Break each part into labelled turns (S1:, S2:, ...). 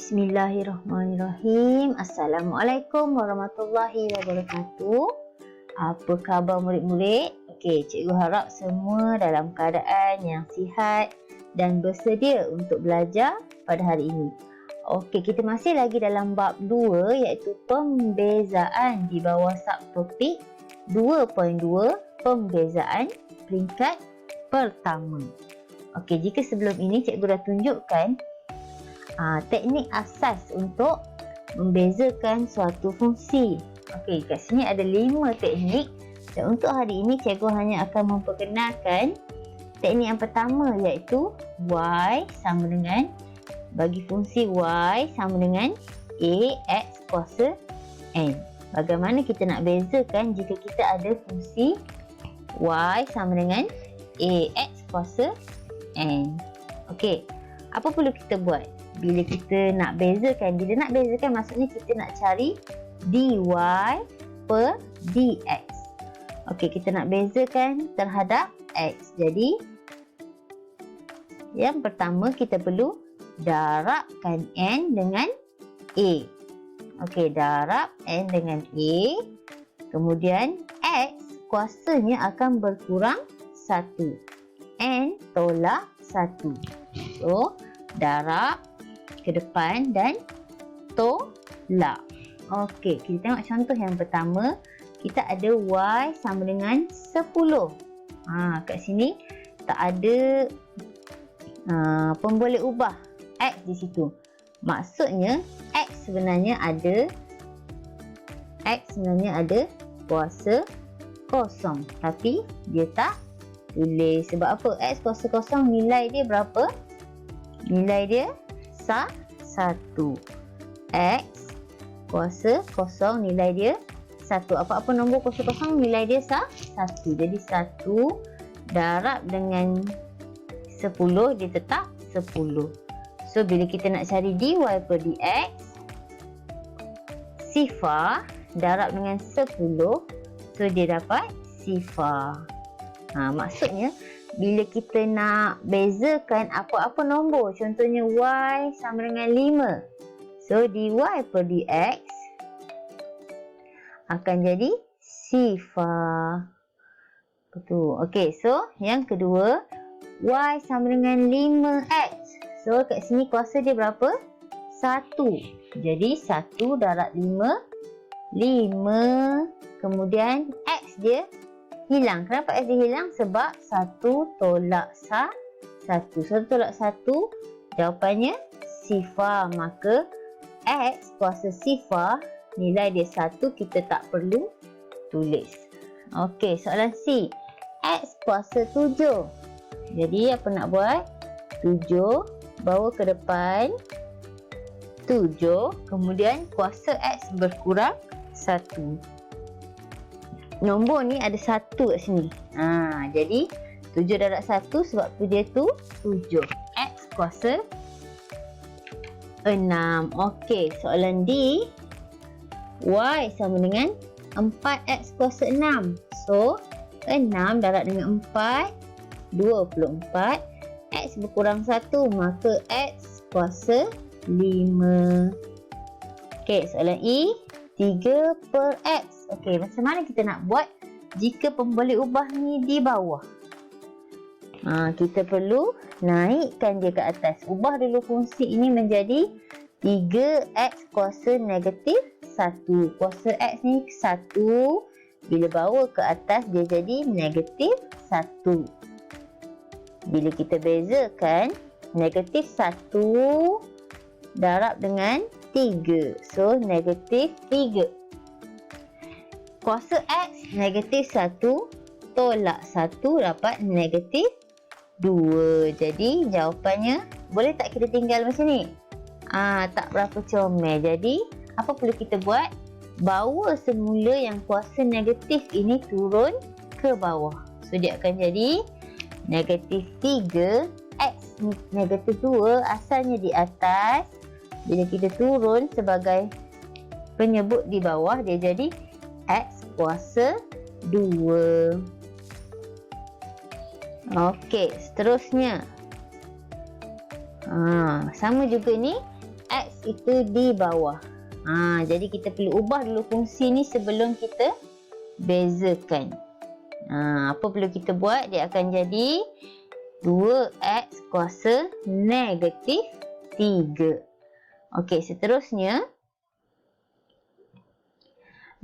S1: Bismillahirrahmanirrahim. Assalamualaikum warahmatullahi wabarakatuh. Apa khabar murid-murid? Okey, cikgu harap semua dalam keadaan yang sihat dan bersedia untuk belajar pada hari ini. Okey, kita masih lagi dalam bab 2 iaitu pembezaan di bawah subtopik 2.2 pembezaan peringkat pertama. Okey, jika sebelum ini cikgu dah tunjukkan teknik asas untuk membezakan suatu fungsi. Okey, kat sini ada 5 teknik dan untuk hari ini cikgu hanya akan memperkenalkan teknik yang pertama iaitu y sama dengan bagi fungsi y sama dengan ax kuasa n. Bagaimana kita nak bezakan jika kita ada fungsi y sama dengan ax kuasa n. Okey, apa perlu kita buat? Bila kita nak bezakan, maksudnya kita nak cari dy per dx. Okey, kita nak bezakan terhadap x. Jadi, yang pertama kita perlu darabkan n dengan a. Okey, darab n dengan a. Kemudian, x kuasanya akan berkurang 1. N tolak 1. So, darab ke depan dan tolak. Okey, kita tengok contoh yang pertama. Kita ada y sama dengan 10. Kat sini tak ada pemboleh ubah x di situ. Maksudnya x sebenarnya ada kuasa kosong, tapi dia tak tulis. Sebab apa? X kuasa kosong nilai dia berapa? Nilai dia 1. X kuasa kosong nilai dia 1. Apa-apa nombor kuasa kosong nilai dia 1. Jadi 1 darab dengan 10 dia tetap 10. So bila kita nak cari dy per dx, sifar darab dengan 10, so dia dapat sifar. Maksudnya bila kita nak bezakan apa-apa nombor, contohnya y sama dengan 5. So, dy per dx akan jadi sifar. Betul. Okey, so yang kedua, y sama dengan 5x. So, kat sini kuasa dia berapa? 1. Jadi, 1 darab 5. 5. Kemudian, x dia hilang. Kenapa x dia hilang? Sebab 1 tolak 1. 1 tolak 1, jawapannya sifar. Maka x kuasa sifar, nilai dia 1, kita tak perlu tulis. Okey, soalan C. X kuasa 7. Jadi apa nak buat? 7 bawa ke depan 7, kemudian kuasa x berkurang 1. Nombor ni ada 1 kat sini. Jadi 7 darab 1 sebab tu dia tu 7. X kuasa 6. Okey, soalan D. Y sama dengan 4x kuasa 6. So, 6 darab dengan 4, 24. X berkurang 1, maka X kuasa 5. Okey, soalan E. 3 per X. Okey, macam mana kita nak buat jika pemboleh ubah ni di bawah? Kita perlu naikkan dia ke atas. Ubah dulu fungsi ini menjadi 3x kuasa negatif 1. Kuasa x ni 1. Bila bawa ke atas, dia jadi negatif 1. Bila kita bezakan, negatif 1 darab dengan 3. So, negatif 3. Kuasa X negatif 1 tolak 1 dapat negatif 2. Jadi, jawapannya boleh tak kita tinggal macam ni? Tak berapa comel. Jadi, apa perlu kita buat? Bawa semula yang kuasa negatif ini turun ke bawah. So, dia akan jadi negatif 3. X negatif 2 asalnya di atas. Bila kita turun sebagai penyebut di bawah, dia jadi X kuasa 2. Okey, seterusnya. Sama juga ni. X itu di bawah. Jadi kita perlu ubah dulu fungsi ni sebelum kita bezakan. Apa perlu kita buat? Dia akan jadi 2X kuasa negatif 3. Okey, seterusnya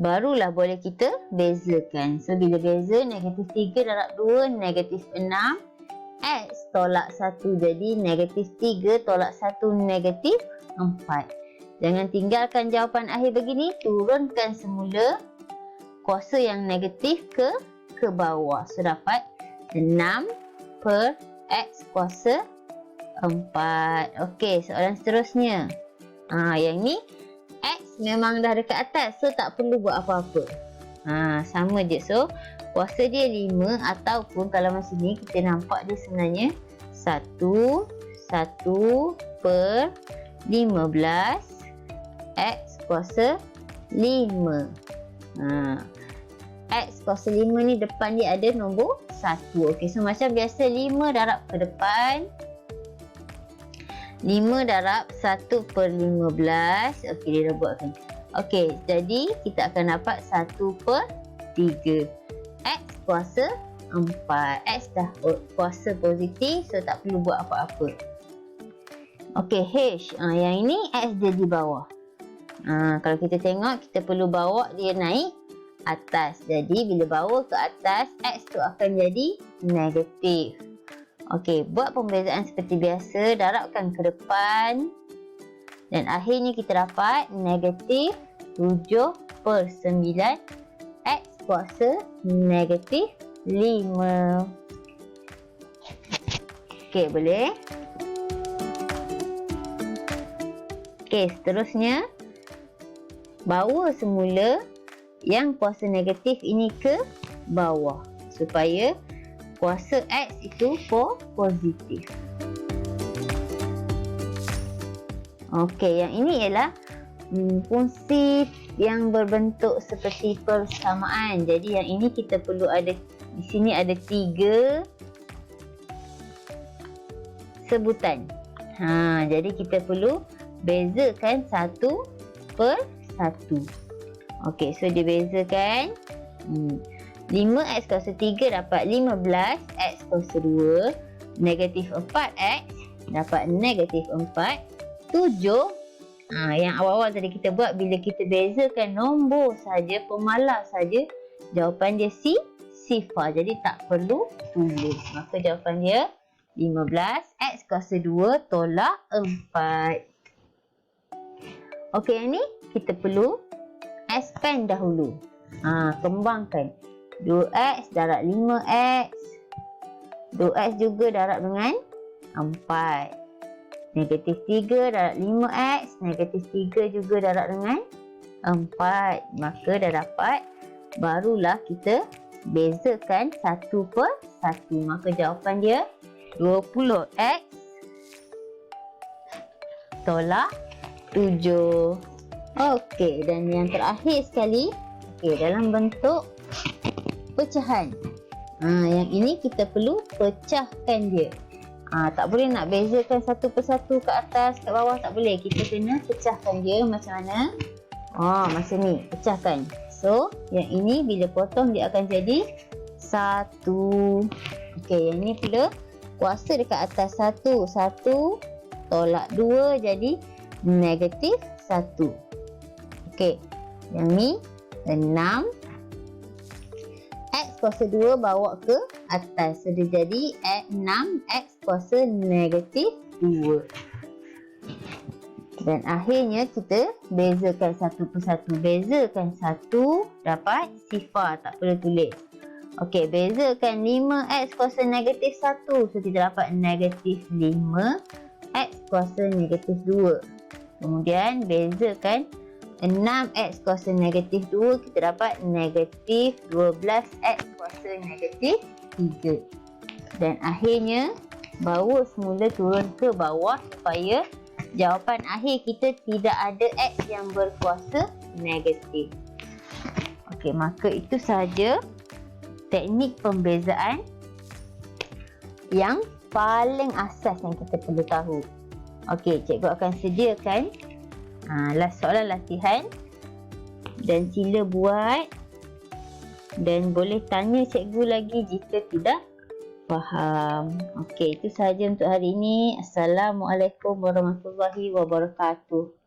S1: barulah boleh kita bezakan. So, bila beza negatif 3 darab 2, negatif 6. X tolak 1 jadi negatif 3 tolak 1 negatif 4. Jangan tinggalkan jawapan akhir begini. Turunkan semula kuasa yang negatif ke bawah. So, dapat 6 per X kuasa 4. Okey, soalan seterusnya. Yang ni X memang dah dekat atas. So, tak perlu buat apa-apa. Sama je. So, kuasa dia 5 ataupun kalau macam ni kita nampak dia sebenarnya 1 per 15 X kuasa 5. X kuasa 5 ni depan dia ada nombor 1. Okey, so macam biasa 5 darab ke depan. 5 darab 1 per 15. Okey, dia dah buatkan. Okey, jadi kita akan dapat 1 per 3. X kuasa 4. X dah kuasa positif, so tak perlu buat apa-apa. Okey, H. Yang ini X dia di bawah. Kalau kita tengok, kita perlu bawa dia naik atas. Jadi, bila bawa ke atas, X tu akan jadi negatif. Okey, buat pembezaan seperti biasa. Darabkan ke depan. Dan akhirnya kita dapat negatif 7 per 9. X kuasa negatif 5. Okey, boleh? Okey, seterusnya. Bawa semula yang kuasa negatif ini ke bawah. Supaya kuasa X itu positif. Okey, yang ini ialah fungsi yang berbentuk seperti persamaan. Jadi yang ini kita perlu ada, di sini ada 3 sebutan. Jadi kita perlu bezakan 1 per 1. Okey, so dibezakan. 5X kuasa 3 dapat 15. X kuasa 2. Negatif 4X dapat negatif 4. 7. Yang awal-awal tadi kita buat, bila kita bezakan nombor saja, pemalas saja, jawapan dia sifar. Jadi tak perlu tulis. Maka jawapan dia 15. X kuasa 2 tolak 4. Okey, yang ni kita perlu expand dahulu. Kembangkan. 2X darab 5X. 2X juga darab dengan 4. Negatif 3 darab 5X. Negatif 3 juga darab dengan 4. Maka dah dapat. Barulah kita bezakan 1 per 1. Maka jawapan dia 20X tolak 7. Okey, dan yang terakhir sekali, dalam bentuk pecahan. Yang ini kita perlu pecahkan dia. Tak boleh nak bezakan satu persatu ke atas, ke bawah, tak boleh. Kita kena pecahkan dia macam mana? Macam ni, pecahkan. So, yang ini bila potong dia akan jadi 1. Okey, yang ini pula kuasa dekat atas 1. 1 tolak 2 jadi negatif 1. Okey, yang ni 6. X kuasa 2 bawa ke atas. So, dia jadi 6X kuasa negatif 2. Dan akhirnya kita bezakan satu persatu. Bezakan 1 dapat sifar. Tak perlu tulis. Okey, bezakan 5X kuasa negatif 1. So, kita dapat negatif 5X kuasa negatif 2. Kemudian bezakan 6X kuasa negatif 2, kita dapat negatif 12X kuasa negatif 3. Dan akhirnya, bawa semula turun ke bawah supaya jawapan akhir kita tidak ada X yang berkuasa negatif. Okey, maka itu sahaja teknik pembezaan yang paling asas yang kita perlu tahu. Okey, cikgu akan sediakan soalan latihan dan sila buat dan boleh tanya cikgu lagi jika tidak faham. Okey, itu sahaja untuk hari ini. Assalamualaikum warahmatullahi wabarakatuh.